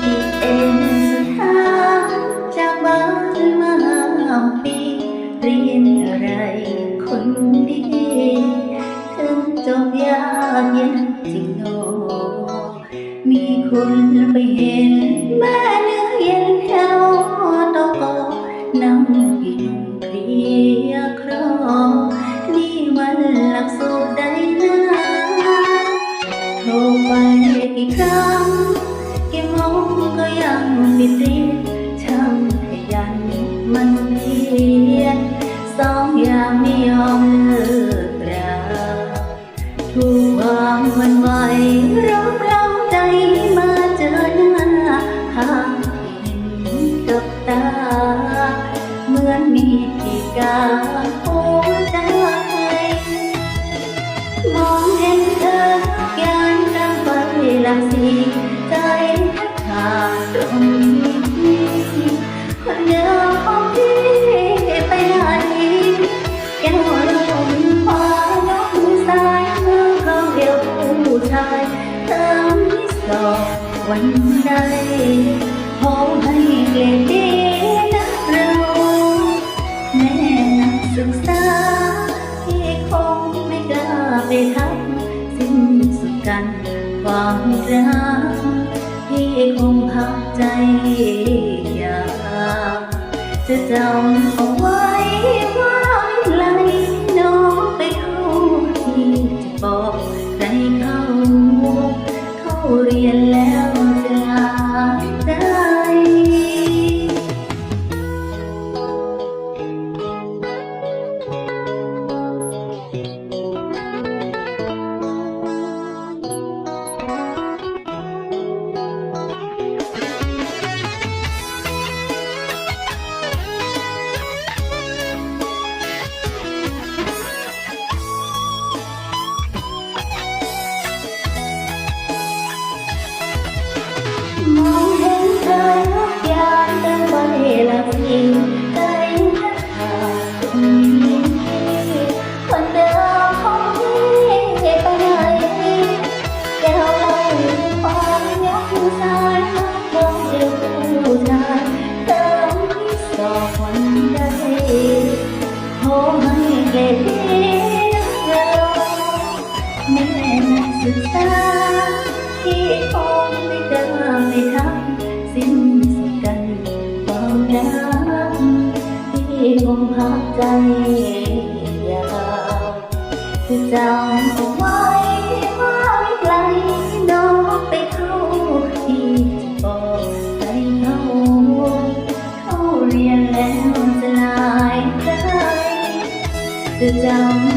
คิดเองสุดท้ายจากบ้านมาปีเรียนอะไรคนดีถึงจบยากเย็นจริงโนมีคุณไปเห็นแม่เนื้อเย็นแถวโตโกน้ำกินเคลียครอนี่มันหลักสูตรใดนะโทรไปกี่ครั้งกี่โมงก็ยังไม่ติดช่างขยันมันเพียรสองอย่างไม่ยอมเลิกราทุกความวันไหวร้องเล่าใจมาเจอหน้าหากเห็นกับตาเหมือนมีที่กาหัวใจมองเห็นเธอแก้มดังไฟหลักสีใจแทบขาดตรงนี้คนเดียวของพี่ไปไหนแก้วลมพายกมือซ้ายมือเขาเดียวผู้ชายเติมที่สอบวันใดขอให้เกลียดดีนะเราแม่นักศึกษาที่คงไม่กล้าไปทักสิ้นสุดกันความรักที่คงพักใจอยากจะจำเอาไว้ว่าไม่ไกลน้องไปเข้าที่จะบอกใครเข้าเรียนแล้วจะลาใจมองเห็นเธอทุกอย่างแต่ว่าหลับอิ่มใจแทบขาดตรงนี้คนเดิมของพี่ไปไหนแก้วเราความยกมือซ้ายมองเดียวผู้ชายเติมที่สองวันใดโทรให้เกลียดดีเราแม่นักศึกษาที่คงไม่กล้าไม่ทักสิ้นสุดกันความรักที่คงพักใจอยากจะจำเอาไว้ว่าไม่ไกลน้องไปเข้าที่จะบอกใครเข้าเรียนแล้วจะลายใจจะจำ